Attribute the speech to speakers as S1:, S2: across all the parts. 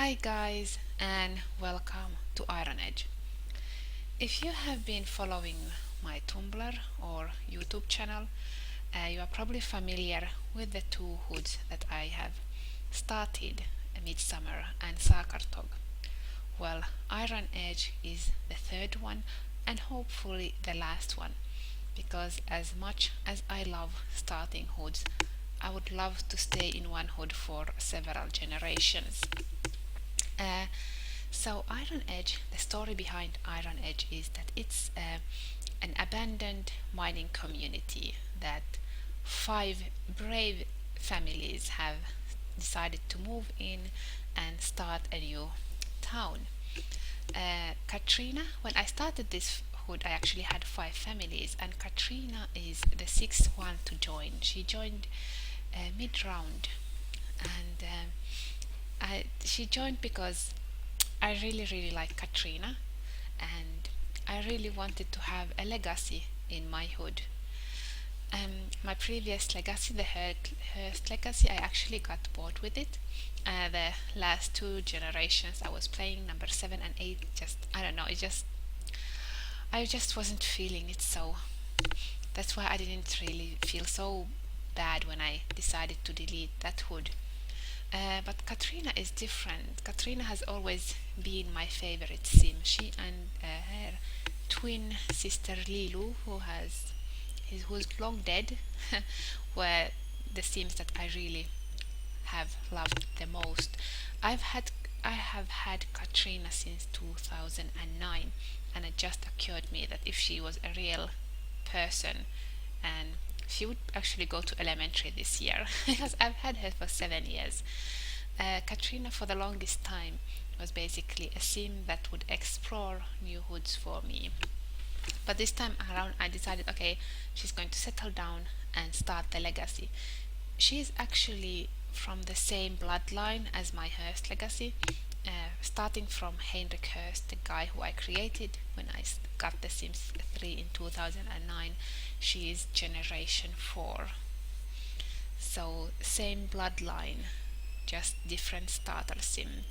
S1: Hi guys and welcome to Iron Edge. If you have been following my Tumblr or YouTube channel, you are probably familiar with the two hoods that I have started, Midsummer and Sakartog. Well, Iron Edge is the third one and hopefully the last one, because as much as I love starting hoods, I would love to stay in one hood for several generations. Uh, so Iron Edge, the story behind Iron Edge is that it's an abandoned mining community that five brave families have decided to move in and start a new town. Katrina, when I started this hood, I actually had five families, and Katrina is the sixth one to join. She joined mid round, and she joined because I really like Katrina, and I really wanted to have a legacy in my hood. My previous legacy, the Hearst legacy, I actually got bored with it. The last two generations I was playing, number 7 and 8, just, I don't know, I just wasn't feeling it, so that's why I didn't really feel so bad when I decided to delete that hood. But Katrina is different. Katrina has always been my favorite sim. She and her twin sister Lilu, who's long dead, were the sims that I really have loved the most. I have had Katrina since 2009, and it just occurred to me that if she was a real person, and she would actually go to elementary this year because I've had her for 7 years. Katrina, for the longest time, was basically a sim that would explore new hoods for me. But this time around, I decided, okay, she's going to settle down and start the legacy. She is actually from the same bloodline as my Hearst legacy, starting from Heinrich Hearst, the guy who I created when I got The Sims 3 in 2009. She is generation 4. So, same bloodline, just different starter sim.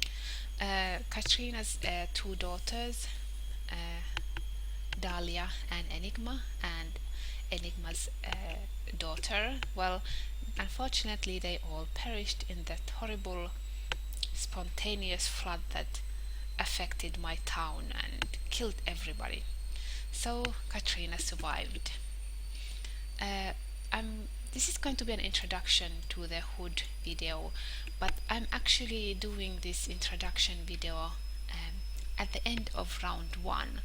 S1: Katrina's two daughters, Dahlia and Enigma, and Enigma's daughter, well, unfortunately, they all perished in that horrible, spontaneous flood that affected my town and killed everybody. So Katrina survived. Uh, this is going to be an introduction to the hood video, but I'm actually doing this introduction video at the end of round 1.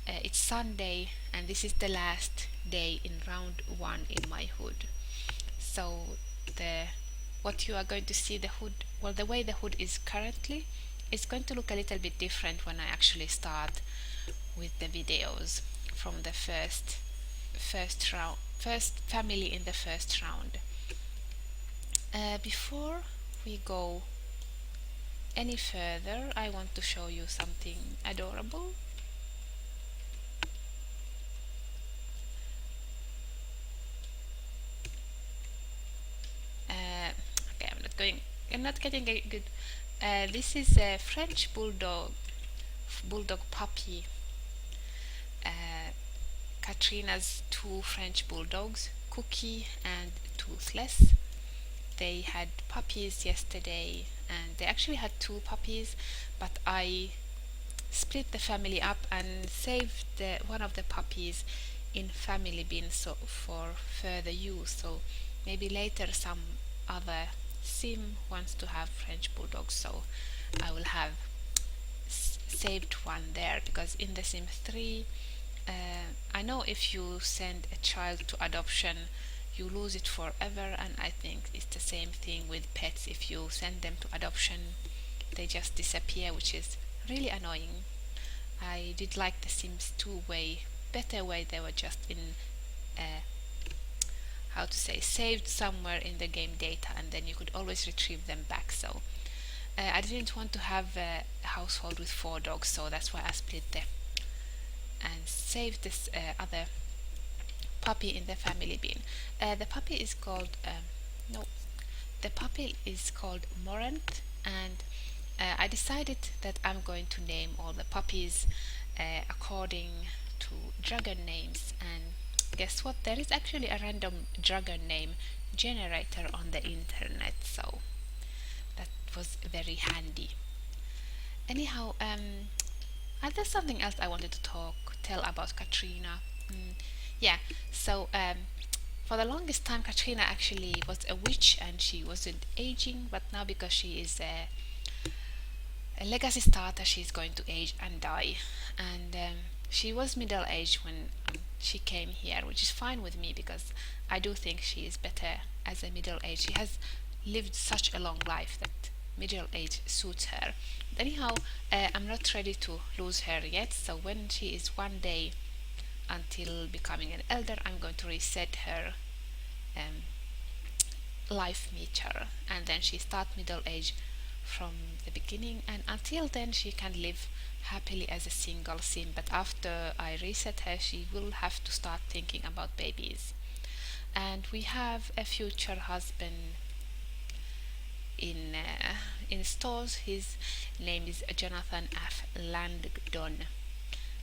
S1: It's Sunday, and this is the last day in round 1 in my hood. So what you are going to see, the hood, well, the way the hood is currently, is going to look a little bit different when I actually start with the videos from the first family in the first round. Before we go any further, I want to show you something adorable. Okay, I'm not getting a good. This is a French bulldog puppy. Katrina's two French bulldogs, Cookie and Toothless. They had puppies yesterday, and they actually had two puppies, but I split the family up and saved one of the puppies in family bin for further use. So maybe later some other sim wants to have French bulldogs, so I will have saved one there, because in the Sim 3, I know if you send a child to adoption, you lose it forever, and I think it's the same thing with pets. If you send them to adoption, they just disappear, which is really annoying. I did like the Sims 2 better way. They were just in how to say, saved somewhere in the game data, and then you could always retrieve them back. So I didn't want to have a household with 4 dogs, so that's why I split them and saved this other puppy in the family bin. The puppy is called Morant, and I decided that I'm going to name all the puppies according to dragon names. And guess what? There is actually a random dragon name generator on the internet, so that was very handy. Anyhow, there's something else I wanted to tell about Katrina. Yeah, so for the longest time, Katrina actually was a witch and she wasn't aging, but now because she is a legacy starter, she's going to age and die. And she was middle aged when she came here, which is fine with me because I do think she is better as a middle age. She has lived such a long life that middle age suits her. But anyhow, I'm not ready to lose her yet, so when she is one day until becoming an elder, I'm going to reset her um, life meter, and then she start middle age from the beginning, and until then she can live happily as a single sim. But after I reset her, she will have to start thinking about babies. And we have a future husband in stores. His name is Jonathan F. Langdon,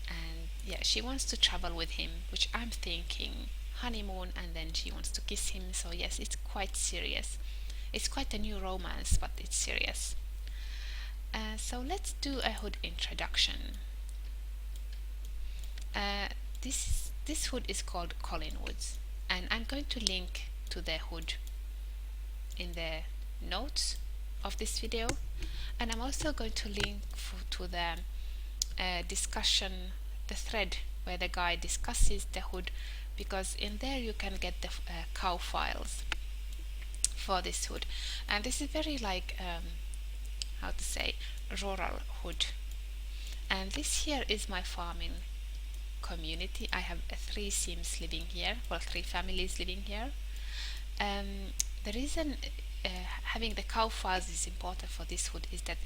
S1: and yeah, she wants to travel with him, which I'm thinking honeymoon, and then she wants to kiss him. So yes, it's quite serious. It's quite a new romance, but it's serious. So let's do a hood introduction. This hood is called Collingwood, and I'm going to link to the hood in the notes of this video, and I'm also going to link to the discussion, the thread where the guy discusses the hood, because in there you can get the cow files for this hood. And this is very like how to say, rural hood. And this here is my farming community. I have 3 sims living here, well, 3 families living here. The reason having the cow files is important for this hood is that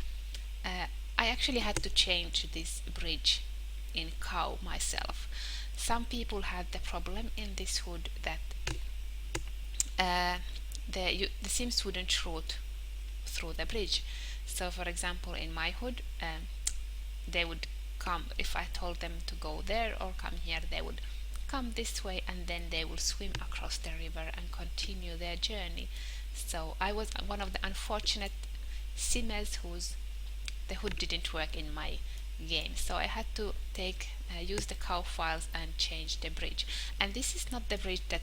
S1: I actually had to change this bridge in cow myself. Some people had the problem in this hood that the sims wouldn't route through the bridge. So for example, in my hood, they would come, if I told them to go there or come here, they would come this way, and then they will swim across the river and continue their journey. So I was one of the unfortunate simmers whose the hood didn't work in my game. So I had to use the cow files and change the bridge. And this is not the bridge that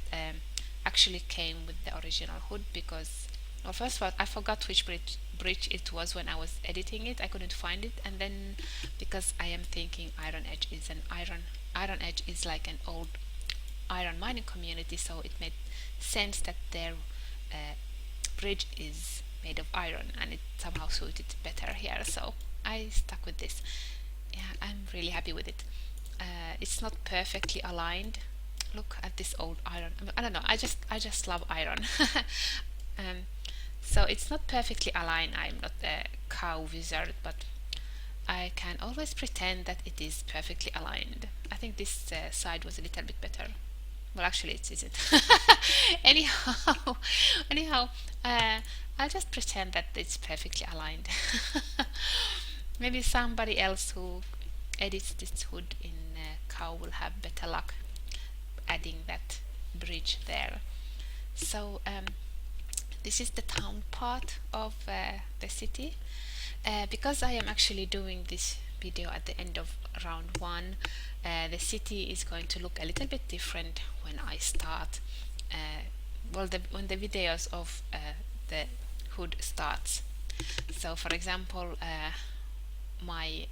S1: actually came with the original hood, because, well, first of all, I forgot which bridge it was when I was editing it. I couldn't find it, and then because I am thinking Iron Edge is Iron Edge is like an old iron mining community, so it made sense that their bridge is made of iron, and it somehow suited better here. So I stuck with this. Yeah, I'm really happy with it. It's not perfectly aligned. Look at this old iron. I don't know. I just love iron. So it's not perfectly aligned. I'm not a cow wizard, but I can always pretend that it is perfectly aligned. I think this side was a little bit better. Well, actually, it isn't. anyhow, anyhow, I'll just pretend that it's perfectly aligned. Maybe somebody else who edits this hood in cow will have better luck adding that bridge there. So this is the town part of the city. Because I am actually doing this video at the end of round 1, the city is going to look a little bit different when I start. When the videos of the hood starts. So for example, my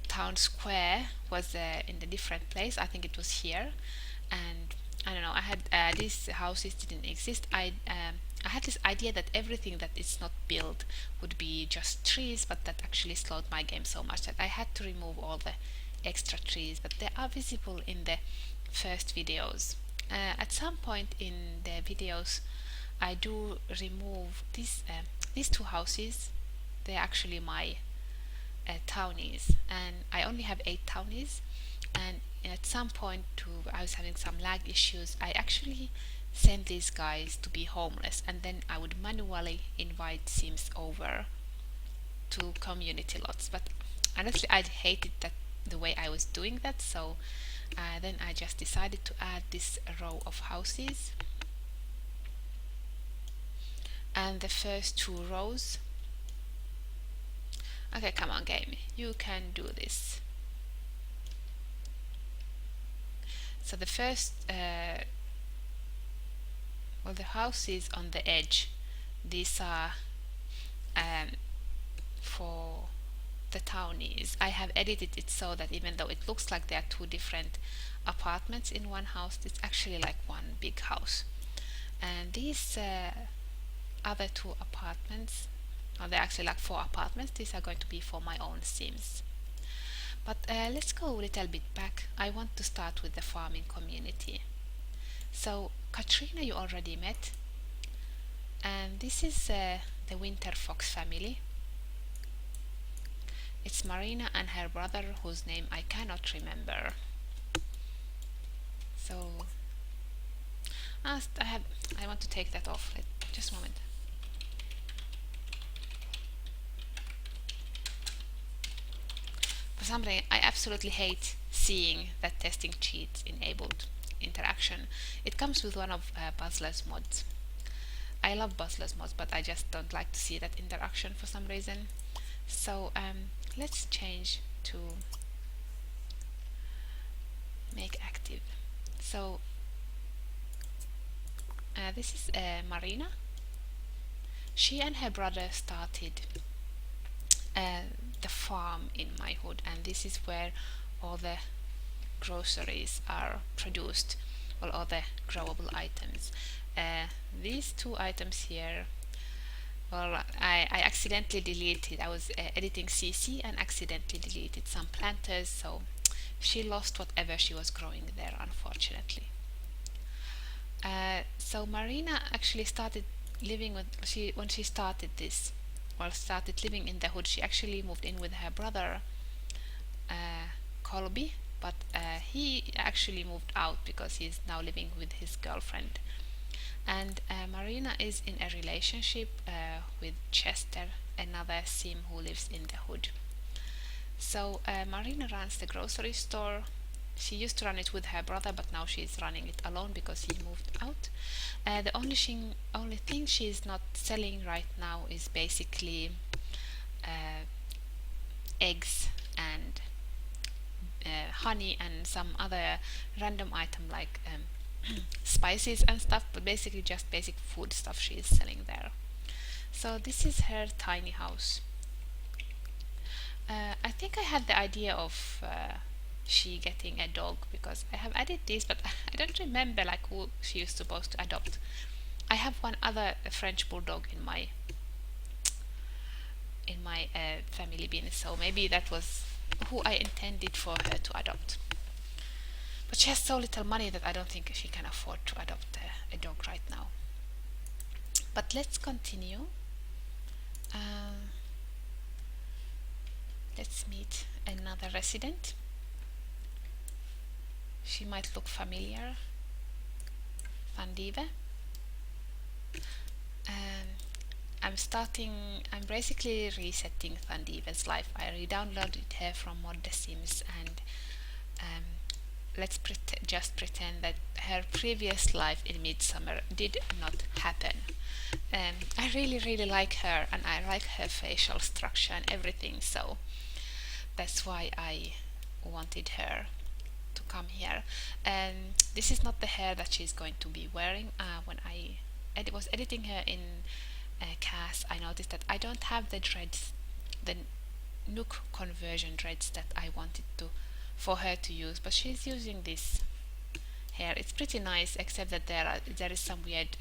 S1: town square was in a different place. I think it was here, and I don't know, I had these houses didn't exist. I had this idea that everything that is not built would be just trees, but that actually slowed my game so much that I had to remove all the extra trees, but they are visible in the first videos. At some point in the videos I do remove these 2 houses. They're actually my townies, and I only have 8 townies, and at some point I was having some lag issues. I actually sent these guys to be homeless, and then I would manually invite sims over to community lots, but honestly I hated that the way I was doing that, so then I just decided to add this row of houses, and the first two rows. Okay, come on game, you can do this. So the first well, the houses on the edge, these are for the townies. I have edited it so that even though it looks like there are two different apartments in one house, it's actually like one big house. And these other two apartments, or they're actually like four apartments, these are going to be for my own Sims. But let's go a little bit back. I want to start with the farming community. So Katrina you already met, and this is the Winter Fox family. It's Marina and her brother, whose name I cannot remember. So I want to take that off. Just a moment. For some reason, I absolutely hate seeing that testing cheats enabled interaction. It comes with one of Buzzler's mods. I love Buzzler's mods, but I just don't like to see that interaction for some reason. So let's change to make active. So this is Marina. She and her brother started the farm in my hood, and this is where all the groceries are produced, well, all the growable items. These two items here, well, I accidentally deleted, I was editing CC and accidentally deleted some planters, so she lost whatever she was growing there, unfortunately. So Marina actually started living with, when she started this, well, started living in the hood, she actually moved in with her brother Colby, but he actually moved out because he's now living with his girlfriend. And Marina is in a relationship with Chester, another Sim who lives in the hood. So Marina runs the grocery store. She used to run it with her brother, but now she's running it alone because he moved out. The only thing she's not selling right now is basically eggs and honey and some other random item like spices and stuff, but basically just basic food stuff she is selling there. So this is her tiny house. I think I had the idea of she getting a dog because I have added this, but I don't remember like who she is supposed to adopt. I have one other French bulldog in my family bin, so maybe that was who I intended for her to adopt. But she has so little money that I don't think she can afford to adopt a dog right now. But let's continue. Let's meet another resident. She might look familiar. Vandive. I'm basically resetting Vandive's life. I re-downloaded her from Mod The Sims, and let's just pretend that her previous life in Midsummer did not happen. I really like her, and I like her facial structure and everything, so that's why I wanted her to come here. This is not the hair that she's going to be wearing. When I was editing her in CAS, I noticed that I don't have the dreads, the Nook conversion dreads that I wanted for her to use, but she's using this hair. It's pretty nice, except that there is some weird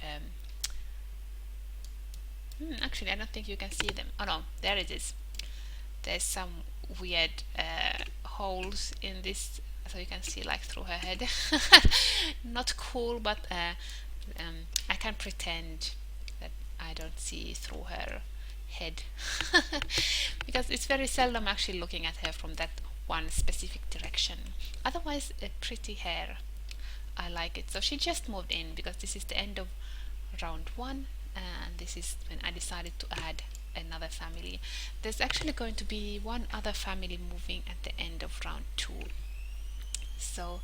S1: actually I don't think you can see them. Oh no, there it is. There's some weird holes in this, so you can see like through her head. Not cool, but I can pretend that I don't see through her head because it's very seldom actually looking at her from that one specific direction. Otherwise, a pretty hair. I like it. So she just moved in because this is the end of round 1, and this is when I decided to add another family. There's actually going to be one other family moving at the end of round 2. So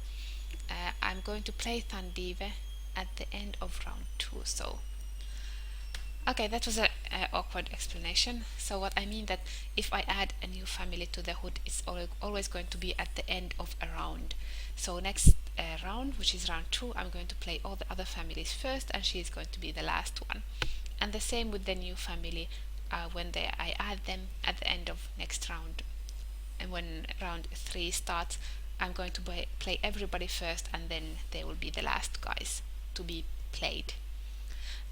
S1: I'm going to play Thandive at the end of round 2. So okay, that was a awkward explanation. So what I mean that if I add a new family to the hood, it's always going to be at the end of a round. So next round, which is round 2, I'm going to play all the other families first, and she is going to be the last one. And the same with the new family, when I add them at the end of next round. And when round 3 starts, I'm going to play everybody first, and then they will be the last guys to be played.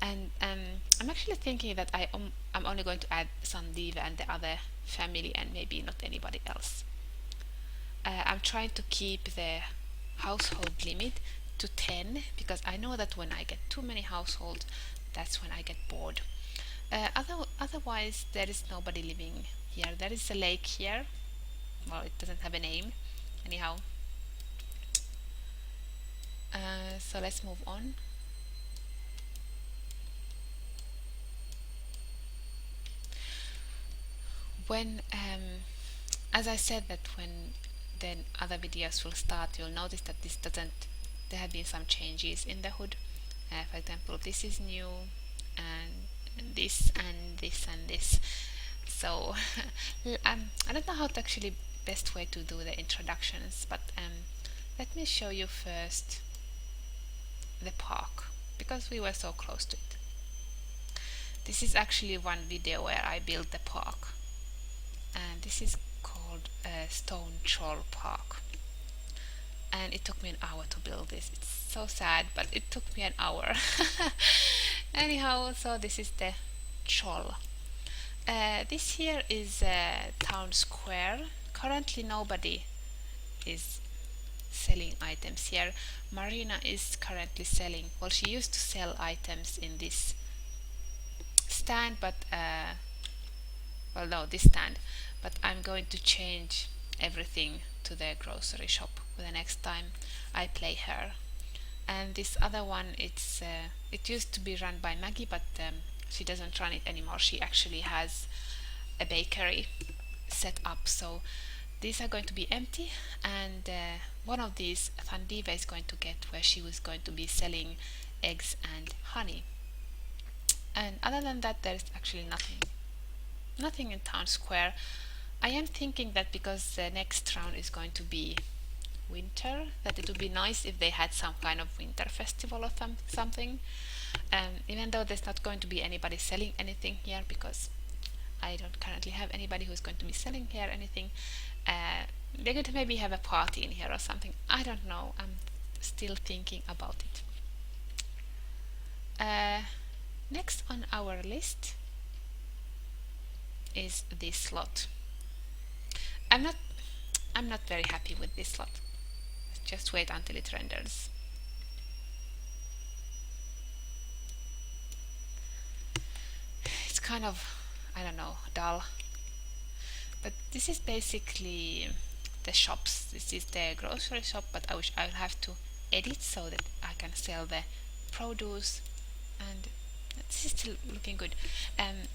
S1: And I'm actually thinking that I'm only going to add Sandiva and the other family, and maybe not anybody else. I'm trying to keep the household limit to 10, because I know that when I get too many households, that's when I get bored. Otherwise, there is nobody living here. There is a lake here. Well, it doesn't have a name. Anyhow. So let's move on. When as I said, that when the other videos will start, you'll notice that there have been some changes in the hood. For example, this is new, and this and this and this. So I don't know how to actually best way to do the introductions, but let me show you first the park, because we were so close to it. This is actually one video where I built the park, and this is called Stone Troll Park, and it took me an hour to build this. It's so sad, but it took me an hour. Anyhow, so this is the troll. This here is town square. Currently nobody is selling items here. Marina is currently selling, well, she used to sell items in this stand, but well, no, this stand, but I'm going to change everything to the grocery shop the next time I play her. And this other one, it used to be run by Maggie, but she doesn't run it anymore. She actually has a bakery set up, so these are going to be empty, and one of these Thandiva is going to get, where she was going to be selling eggs and honey. And other than that, there is actually nothing in town square. I am thinking that because the next round is going to be winter, that it would be nice if they had some kind of winter festival or something. Even though there's not going to be anybody selling anything here, because I don't currently have anybody who's going to be selling here anything. They're going to maybe have a party in here or something. I don't know. I'm still thinking about it. Next on our list is this slot. I'm not very happy with this slot. Just wait until it renders. It's kind of, I don't know, dull. But this is basically the shops. This is the grocery shop, but I wish I will have to edit so that I can sell the produce. And this is still looking good. And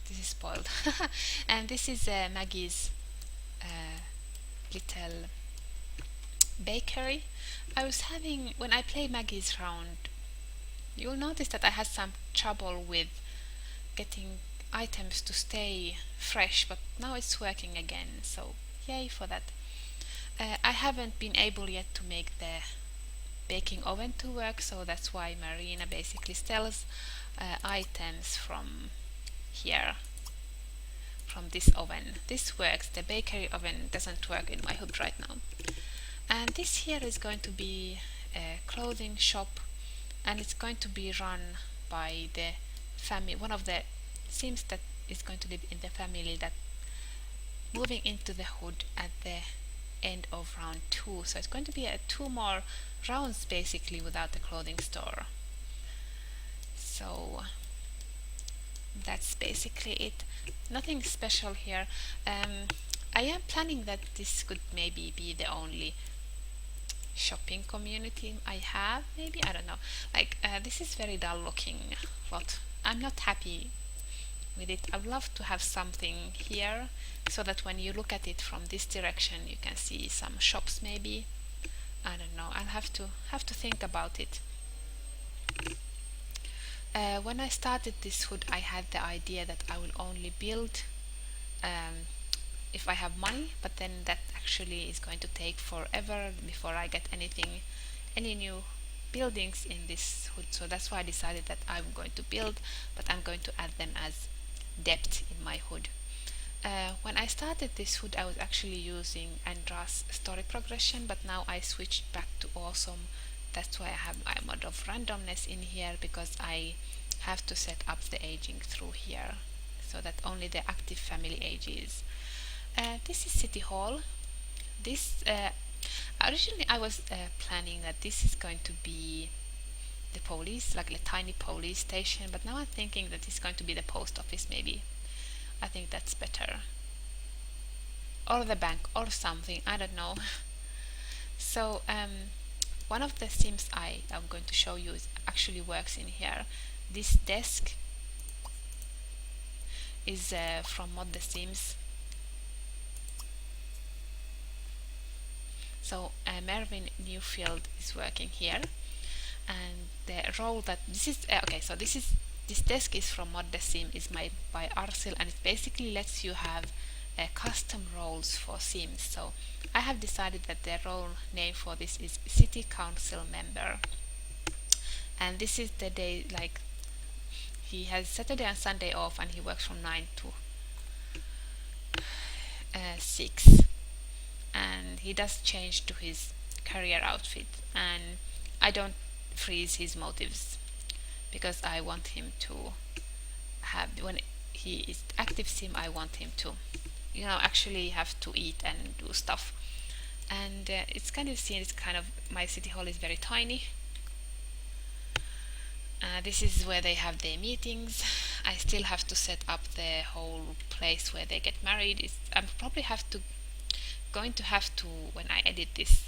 S1: this is spoiled. And this is Maggie's little bakery. I was having, when I play Maggie's round, you'll notice that I had some trouble with getting items to stay fresh, but now it's working again, so yay for that. I haven't been able yet to make the baking oven to work, so that's why Marina basically sells items from here, from this oven. This works. The bakery oven doesn't work in my hood right now. And this here is going to be a clothing shop, and it's going to be run by the family, one of the Sims that is going to live in the family that moving into the hood at the end of round 2. So it's going to be 2 more rounds basically without the clothing store. So that's basically it. Nothing special here. I am planning that this could maybe be the only shopping community I have, maybe, I don't know. Like this is very dull looking lot. I'm not happy with it. I would love to have something here so that when you look at it from this direction you can see some shops maybe. I don't know, I'll have to think about it. When I started this hood I had the idea that I will only build if I have money, but then that actually is going to take forever before I get any new buildings in this hood. So that's why I decided that I'm going to build, but I'm going to add them as depth in my hood. When I started this hood I was actually using Andra's story progression, but now I switched back to awesome. That's why I have my mod of randomness in here, because I have to set up the aging through here so that only the active family ages. This is City Hall. This originally I was planning that this is going to be the police, like a tiny police station, but now I'm thinking that it's going to be the post office maybe. I think that's better. Or the bank or something, I don't know. So one of the sims I am going to show you actually works in here. This desk is from Mod the Sims. So Mervyn Newfield is working here, and the role that this is okay. So this desk is from Mod the Sim, is made by Arsil, and it basically lets you have custom roles for Sims. So I have decided that the role name for this is City Council Member, and this is the day, like he has Saturday and Sunday off, and he works from 9 to 6. And he does change to his career outfit, and I don't freeze his motives because I want him to have, when he is active sim, I want him to actually have to eat and do stuff. And it's kind of seen, it's kind of, my city hall is very tiny. This is where they have their meetings. I still have to set up the whole place where they get married. I probably going to have to, when I edit this,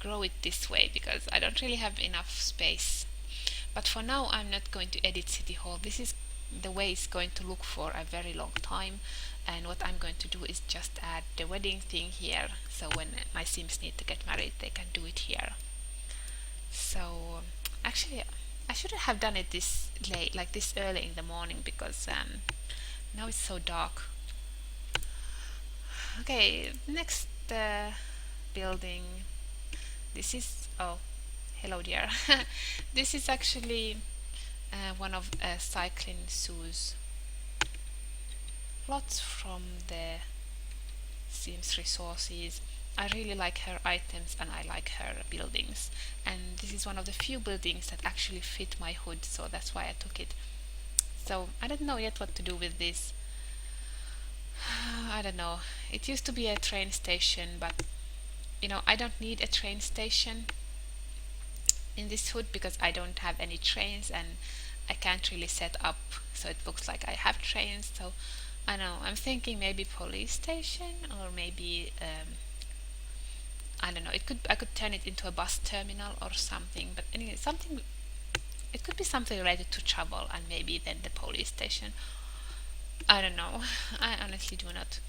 S1: grow it this way because I don't really have enough space. But for now I'm not going to edit City Hall. This is the way it's going to look for a very long time, and what I'm going to do is just add the wedding thing here, so when my sims need to get married they can do it here. So actually I shouldn't have done it this late, like this early in the morning, because now it's so dark. Okay, next building. This is, oh, hello dear. This is actually one of Cycling Sue's plots from the Sims resources. I really like her items and I like her buildings, and this is one of the few buildings that actually fit my hood, so that's why I took it. So I don't know yet what to do with this. I don't know. It used to be a train station, but I don't need a train station in this hood because I don't have any trains and I can't really set up so it looks like I have trains. So I know, I'm thinking maybe police station, or maybe I don't know, I could turn it into a bus terminal or something, but anyway, it could be something related to travel, and maybe then the police station. I don't know. I honestly do not.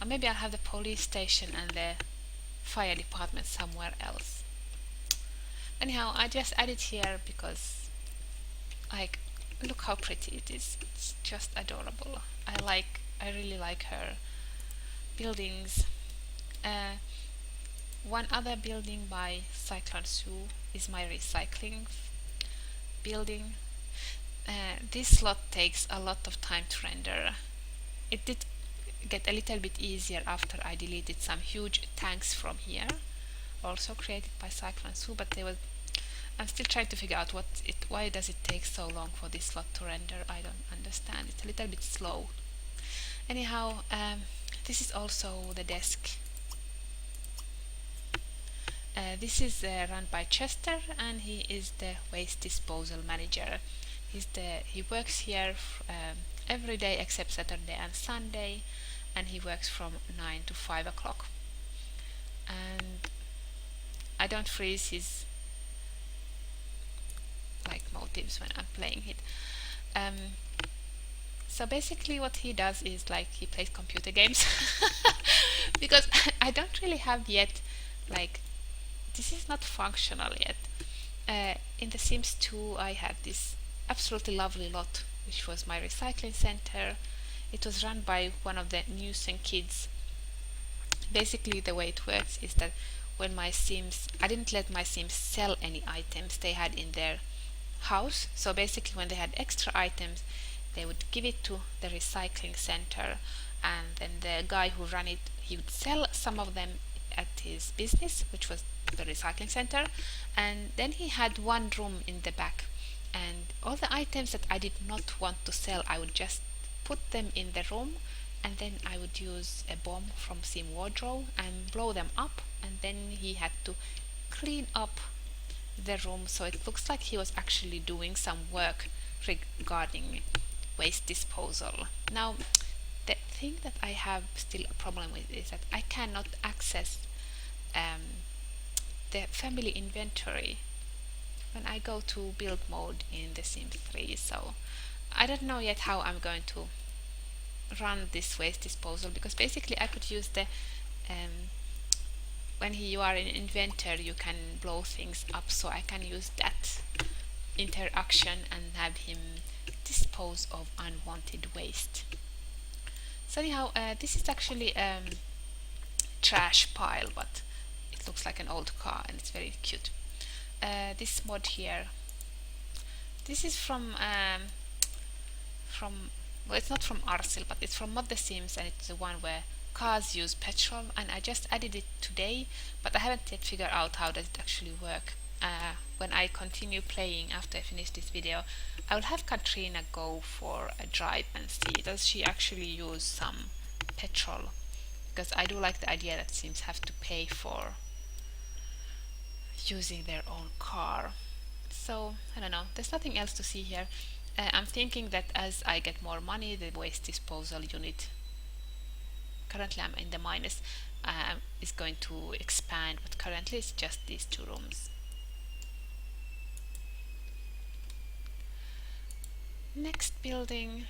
S1: Or maybe I'll have the police station and the fire department somewhere else. Anyhow, I just added here because, like, look how pretty it is. It's just adorable. I really like her buildings. One other building by Cyclone Sue is my recycling building. This slot takes a lot of time to render. It did get a little bit easier after I deleted some huge tanks from here, also created by Cyclone Sue, but I'm still trying to figure out why does it take so long for this slot to render. I don't understand. It's a little bit slow. Anyhow, this is also the desk. This is run by Chester, and he is the waste disposal manager. He works here every day except Saturday and Sunday, and he works from 9 to 5 o'clock. And I don't freeze his motives when I'm playing it. So basically what he does is like he plays computer games because I don't really have yet, like, this is not functional yet. In The Sims 2 I had this absolutely lovely lot which was my recycling center. It was run by one of the Newson kids. Basically the way it works is that when my Sims, I didn't let my Sims sell any items they had in their house. So basically when they had extra items they would give it to the recycling center, and then the guy who ran it, he would sell some of them at his business, which was the recycling center, and then he had one room in the back, and all the items that I did not want to sell I would just put them in the room, and then I would use a bomb from Sim Wardrobe and blow them up, and then he had to clean up the room so it looks like he was actually doing some work regarding waste disposal. Now, the thing that I have still a problem with is that I cannot access the family inventory when I go to build mode in The Sims 3. So I don't know yet how I'm going to run this waste disposal, because basically I could use the when you are an inventor you can blow things up, so I can use that interaction and have him dispose of unwanted waste. So anyhow, this is actually a trash pile, but it looks like an old car and it's very cute. This mod here, this is from well, it's not from Arsil, but it's from Mod the Sims, and it's the one where cars use petrol, and I just added it today, but I haven't yet figured out how does it actually work. When I continue playing after I finish this video, I will have Katrina go for a drive and see does she actually use some petrol, because I do like the idea that Sims have to pay for using their own car. So I don't know, there's nothing else to see here. I'm thinking that as I get more money, the waste disposal unit, currently I'm in the minus, is going to expand, but currently it's just these two rooms. Next building.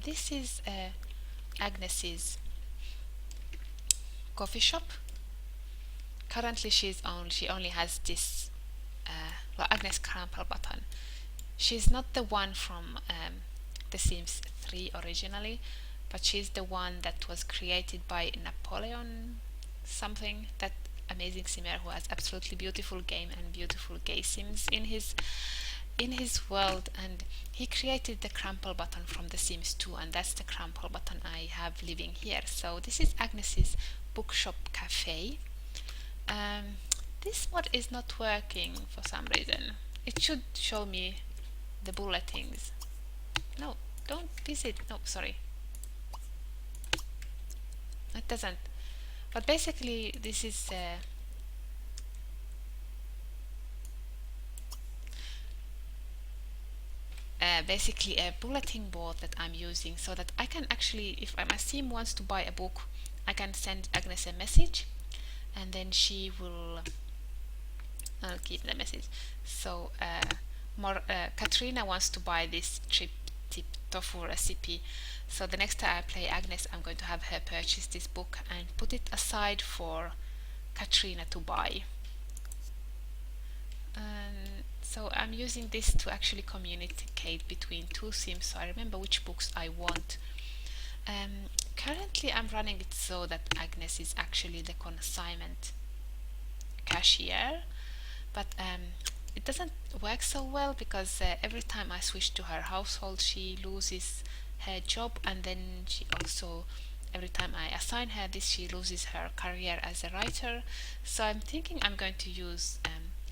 S1: This is Agnes's coffee shop. Currently she only has this well, Agnes Crample button. She's not the one from The Sims 3 originally, but she's the one that was created by Napoleon something, that amazing simmer who has absolutely beautiful game and beautiful gay sims in his world, and he created the crumple button from The Sims 2, and that's the crumple button I have living here. So this is Agnes's bookshop cafe. This mod is not working for some reason. It should show me the bulletins. No, don't visit. No, sorry. It doesn't. But basically this is basically a bulletin board that I'm using, so that I can actually, if my sim wants to buy a book, I can send Agnes a message, and then she will I'll keep the message. So Katrina wants to buy this tip tofu recipe, so the next time I play Agnes I'm going to have her purchase this book and put it aside for Katrina to buy. So I'm using this to actually communicate between two sims, so I remember which books I want. Currently I'm running it so that Agnes is actually the consignment cashier, but it doesn't work so well, because every time I switch to her household she loses her job, and then she also, every time I assign her this, she loses her career as a writer. So I'm thinking I'm going to use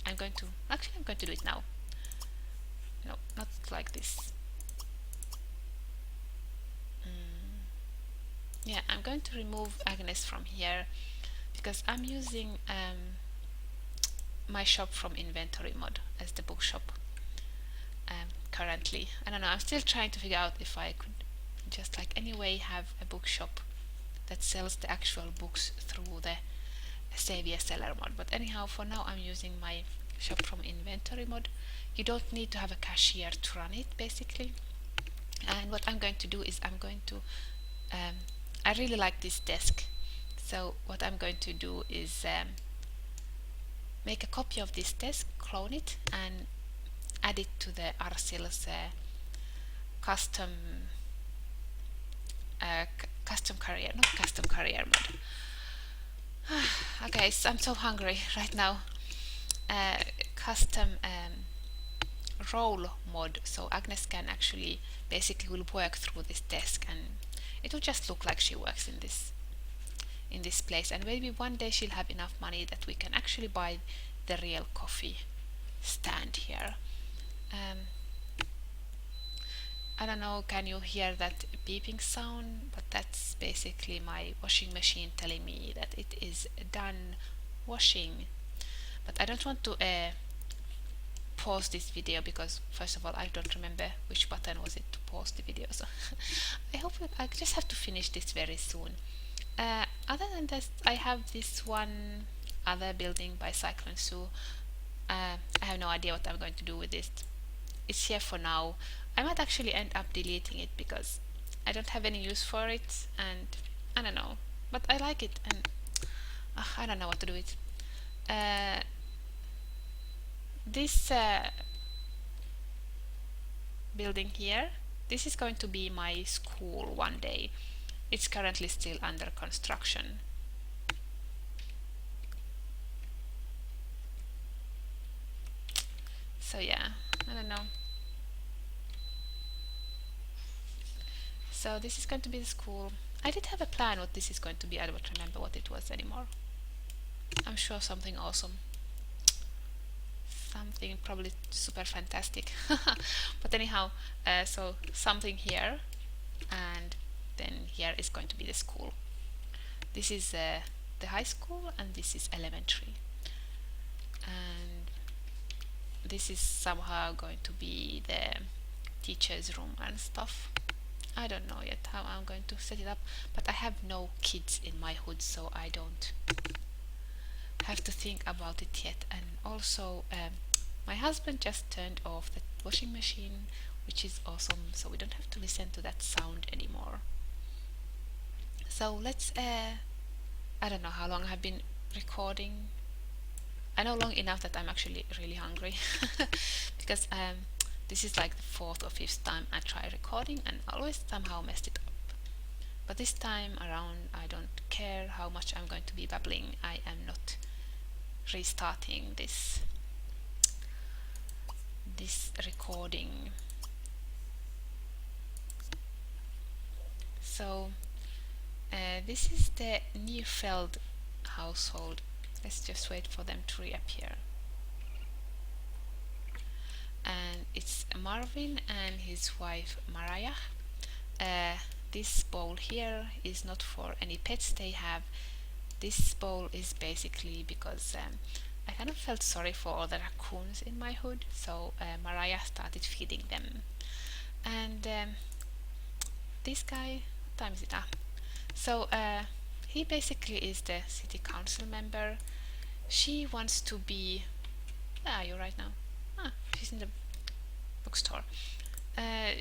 S1: I'm going to do it now. No, not like this. Yeah, I'm going to remove Agnes from here, because I'm using my shop from inventory mod as the bookshop currently. I don't know, I'm still trying to figure out if I could just like anyway have a bookshop that sells the actual books through the Savior Seller mod. But anyhow, for now I'm using my shop from inventory mod. You don't need to have a cashier to run it basically. And what I'm going to do is um, I really like this desk. So what I'm going to do is make a copy of this desk, clone it, and add it to the Arsil's custom custom career, not custom career mod. Okay, so I'm so hungry right now. Custom role mod, so Agnes can actually basically will work through this desk, and it will just look like she works in this place. And maybe one day she'll have enough money that we can actually buy the real coffee stand here. I don't know, can you hear that beeping sound? But that's basically my washing machine telling me that it is done washing. But I don't want to pause this video because first of all I don't remember which button was it to pause the video, so I just have to finish this very soon. Other than this, I have this one other building by Cyclone Zoo. I have no idea what I'm going to do with it. It's here for now. I might actually end up deleting it because I don't have any use for it, and I don't know, but I like it, and I don't know what to do with it. This building here, this is going to be my school one day. It's currently still under construction. So yeah, I don't know. So this is going to be the school. I did have a plan what this is going to be. I don't remember what it was anymore. I'm sure something awesome. Something probably super fantastic. But anyhow, so something here, and then here is going to be the school. This is the high school, and this is elementary. And this is somehow going to be the teacher's room and stuff. I don't know yet how I'm going to set it up, but I have no kids in my hood, so I don't have to think about it yet. And also my husband just turned off the washing machine, which is awesome, so we don't have to listen to that sound anymore. So let's I don't know how long I've been recording. I know long enough that I'm actually really hungry because this is like the 4th or 5th time I try recording and always somehow messed it up. But this time around I don't care how much I'm going to be babbling. I am not restarting this recording. So this is the Neufeld household. Let's just wait for them to reappear. And it's Marvin and his wife Mariah. This bowl here is not for any pets they have. This bowl is basically because I kind of felt sorry for all the raccoons in my hood, so Mariah started feeding them. And this guy, what time is it? So he basically is the city council member. She wants to be. Where are you right now? She's in the bookstore.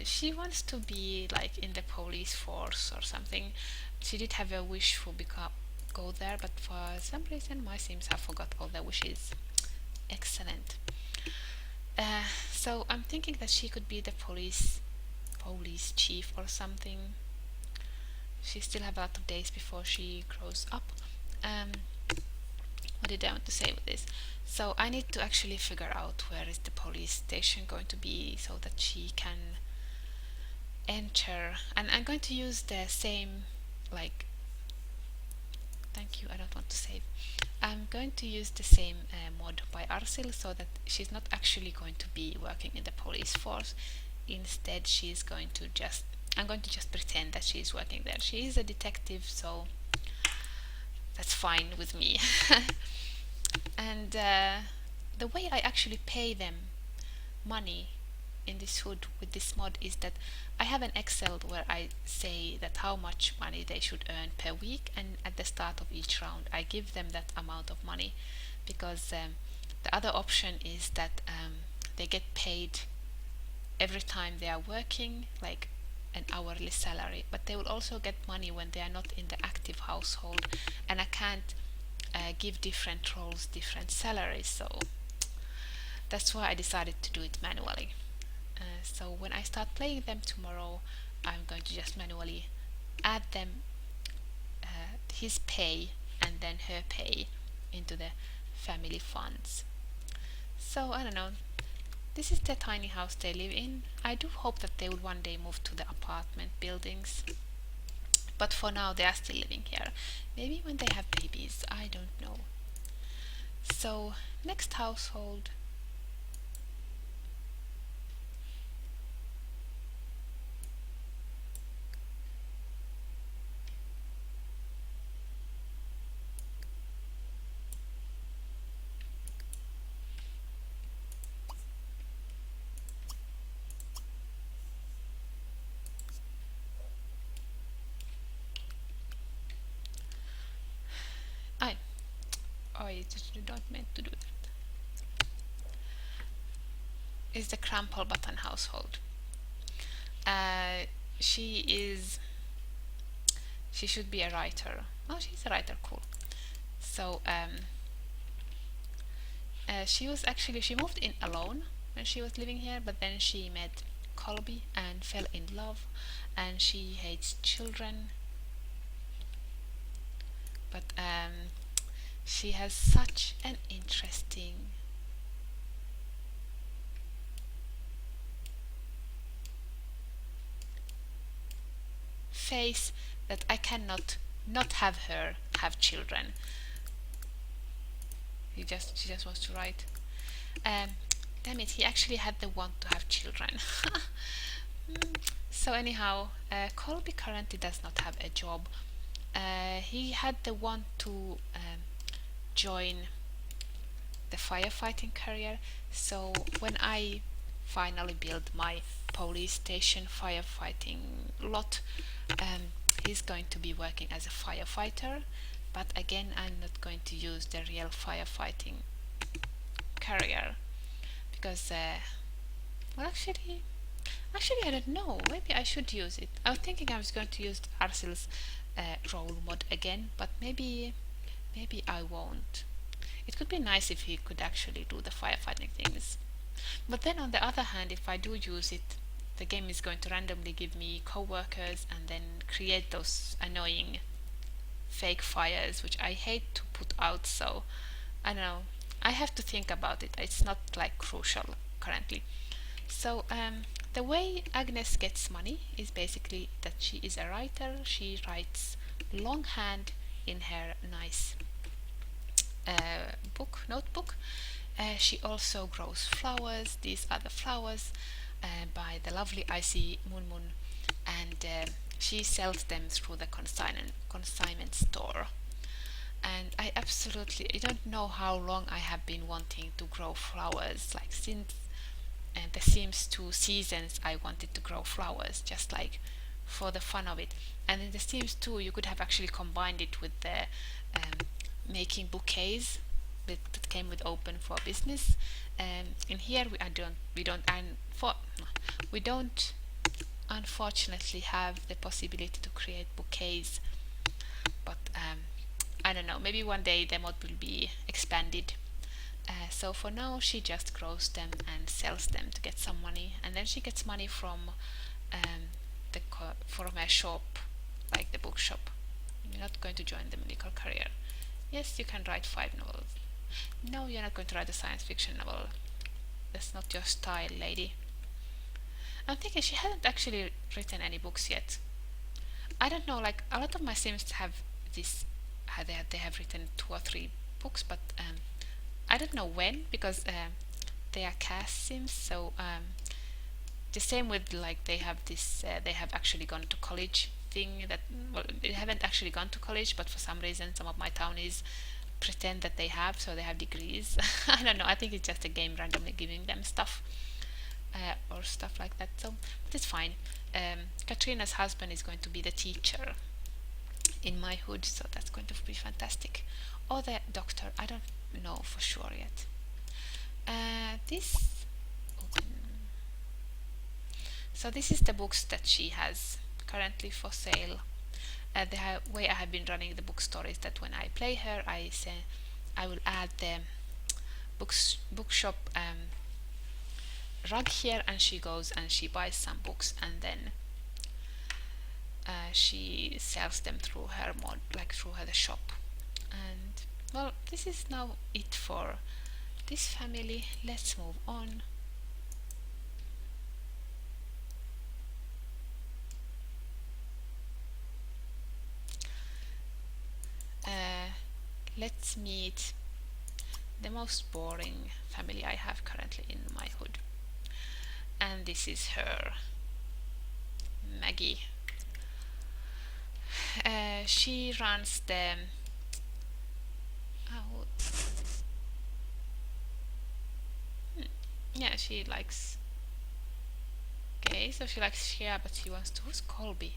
S1: She wants to be like in the police force or something. She did have a wish for go there, but for some reason my Sims have forgot all the wishes. Excellent. So I'm thinking that she could be the police chief or something. She still have a lot of days before she grows up. What did I want to say with this? So I need to actually figure out where is the police station going to be so that she can enter. And I'm going to use the same, like, thank you, I don't want to save. I'm going to use the same mod by Arsil so that she's not actually going to be working in the police force. Instead, she's going to I'm going to just pretend that she's working there. She is a detective, so that's fine with me. And the way I actually pay them money in this hood with this mod is that I have an Excel where I say that how much money they should earn per week, and at the start of each round I give them that amount of money, because the other option is that they get paid every time they are working, like an hourly salary, but they will also get money when they are not in the active household, and I can't give different roles different salaries, so that's why I decided to do it manually. So when I start playing them tomorrow, I'm going to just manually add them, his pay and then her pay, into the family funds. So I don't know. This is the tiny house they live in. I do hope that they will one day move to the apartment buildings. But for now they are still living here. Maybe when they have babies, I don't know. So next household. I I don't meant to do that. Is the Crumple Button household. Uh, she is. She should be a writer. Oh, she's a writer. Cool. So she moved in alone when she was living here, but then she met Colby and fell in love, and she hates children. But she has such an interesting face that I cannot not have her have children. She just wants to write. Um, Damn it, he actually had the want to have children. So anyhow, Colby currently does not have a job. He had the want to join the firefighting career. So when I finally build my police station firefighting lot, he's going to be working as a firefighter. But again, I'm not going to use the real firefighting career because, well, actually, I don't know. Maybe I should use it. I was thinking I was going to use Arcel's role mod again, but maybe I won't. It could be nice if he could actually do the firefighting things. But then on the other hand, if I do use it, the game is going to randomly give me co-workers and then create those annoying fake fires, which I hate to put out, so I don't know. I have to think about it. It's not like crucial currently. So the way Agnes gets money is basically that she is a writer. She writes longhand in her nice notebook. She also grows flowers. These are the flowers by the lovely Icy Moon, and she sells them through the consignment store. And I don't know how long I have been wanting to grow flowers, like since the Sims 2 seasons I wanted to grow flowers, just like for the fun of it. And in the Sims 2 you could have actually combined it with the making bouquets that came with Open for Business. In here we don't unfortunately have the possibility to create bouquets, but I don't know, maybe one day the mod will be expanded. So for now she just grows them and sells them to get some money, and then she gets money from from her shop, like the bookshop. You're not going to join the medical career. Yes, you can write 5 novels. No, you're not going to write a science fiction novel. That's not your style, lady. I'm thinking she hasn't actually written any books yet. I don't know, like a lot of my Sims have this, they have written 2 or 3 books, but I don't know when, because they are cast Sims. So the same with, like, they have this, they have actually gone to college thing. That, well, they haven't actually gone to college, but for some reason some of my townies pretend that they have, so they have degrees. I don't know, I think it's just a game randomly giving them stuff. or stuff like that. So, but it's fine. Katrina's husband is going to be the teacher in my hood, so that's going to be fantastic. Or the doctor, I don't know for sure yet. This open. So this is the books that she has currently for sale. The way I have been running the bookstore is that when I play her, I say I will add the bookshop rug here, and she goes and she buys some books, and then she sells them through her mod, like through her the shop. And well, this is now it for this family. Let's move on. Let's meet the most boring family I have currently in my hood. And this is her, Maggie. She runs the oh, yeah, she likes, okay, so she likes Shea, but she wants to, who's Colby?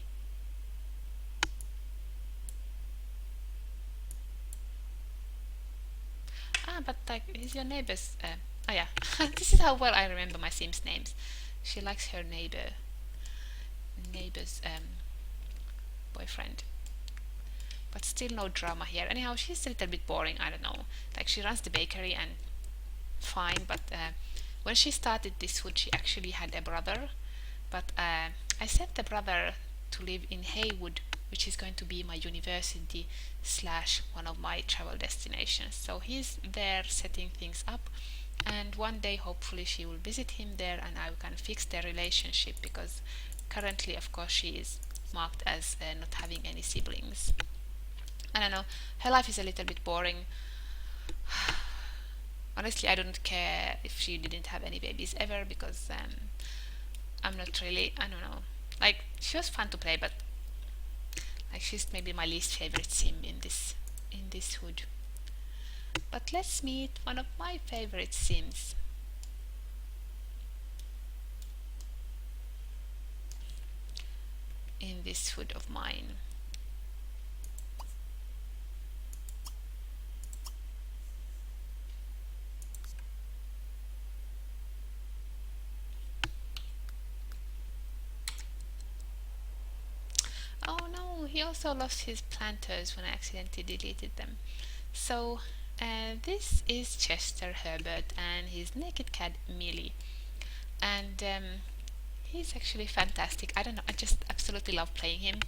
S1: But like, he's your neighbor's, oh yeah, this is how well I remember my Sims names. She likes her neighbor's boyfriend. But still no drama here. Anyhow, she's a little bit boring, I don't know. Like, she runs the bakery and fine, but when she started this hood, she actually had a brother. But I sent the brother to live in Haywood, which is going to be my university slash one of my travel destinations. So he's there setting things up, and one day hopefully she will visit him there and I can fix their relationship, because currently of course she is marked as not having any siblings. I don't know, her life is a little bit boring. Honestly, I don't care if she didn't have any babies ever, because I'm not really, I don't know, like, she was fun to play, but like, she's maybe my least favorite sim in this hood. But let's meet one of my favorite sims. In this hood of mine. Oh no, he also lost his planters when I accidentally deleted them. So this is Chester Herbert and his naked cat Millie. And he's actually fantastic. I don't know, I just absolutely love playing him.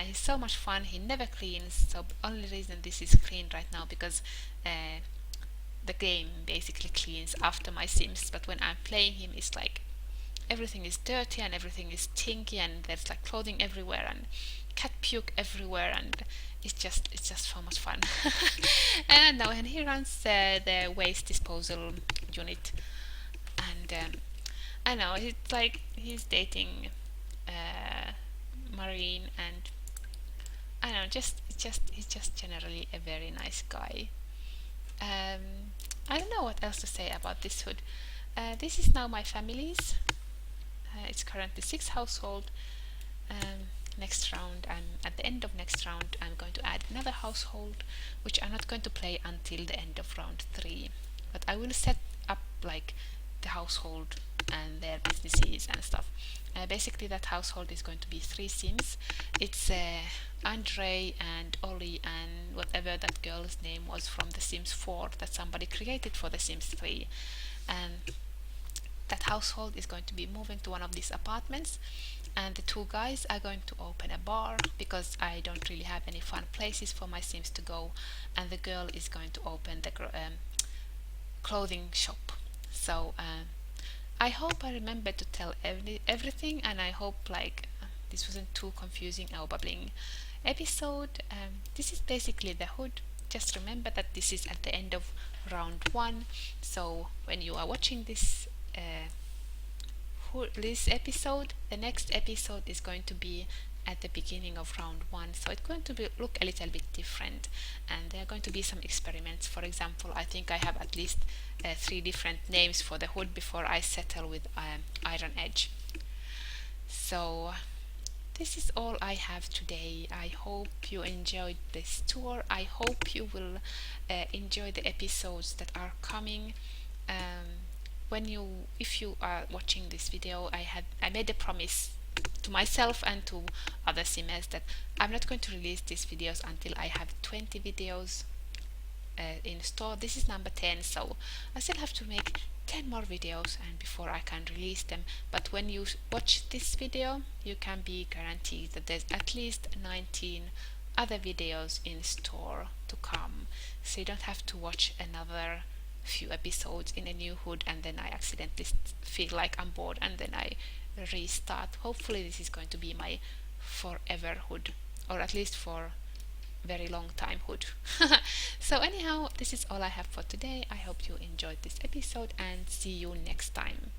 S1: He's so much fun. He never cleans. So the only reason this is clean right now, because the game basically cleans after my sims. But when I'm playing him, it's like everything is dirty and everything is stinky, and there's like clothing everywhere and cat puke everywhere, and it's just so much fun. And now, and he runs the waste disposal unit, and I know it's like he's dating Marine, and I don't know, just he's just generally a very nice guy. I don't know what else to say about this hood. This is now my family's. It's currently 6 household. Next round, at the end of next round, I'm going to add another household, which I'm not going to play until the end of round 3. But I will set up like the household and their businesses and stuff. Basically, that household is going to be 3 sims. It's Andre and Ollie and whatever that girl's name was from The Sims 4 that somebody created for The Sims 3. And that household is going to be moving to one of these apartments, and the 2 guys are going to open a bar, because I don't really have any fun places for my sims to go, and the girl is going to open the clothing shop. So I hope I remember to tell everything, and I hope like this wasn't too confusing or bubbling episode. This is basically the hood. Just remember that this is at the end of round 1, so when you are watching this episode, the next episode is going to be at the beginning of round one, so it's going to look a little bit different, and there are going to be some experiments. For example, I think I have at least 3 different names for the hood before I settle with Iron Edge. So this is all I have today. I hope you enjoyed this tour. I hope you will enjoy the episodes that are coming. If you are watching this video, I made a promise to myself and to other simmers that I'm not going to release these videos until I have 20 videos in store. This is number 10, so I still have to make 10 more videos and before I can release them. But when you watch this video, you can be guaranteed that there's at least 19 other videos in store to come, so you don't have to watch another few episodes in a new hood and then I accidentally feel like I'm bored and then I restart. Hopefully this is going to be my forever hood, or at least for very long time hood. So anyhow, this is all I have for today. I hope you enjoyed this episode and see you next time.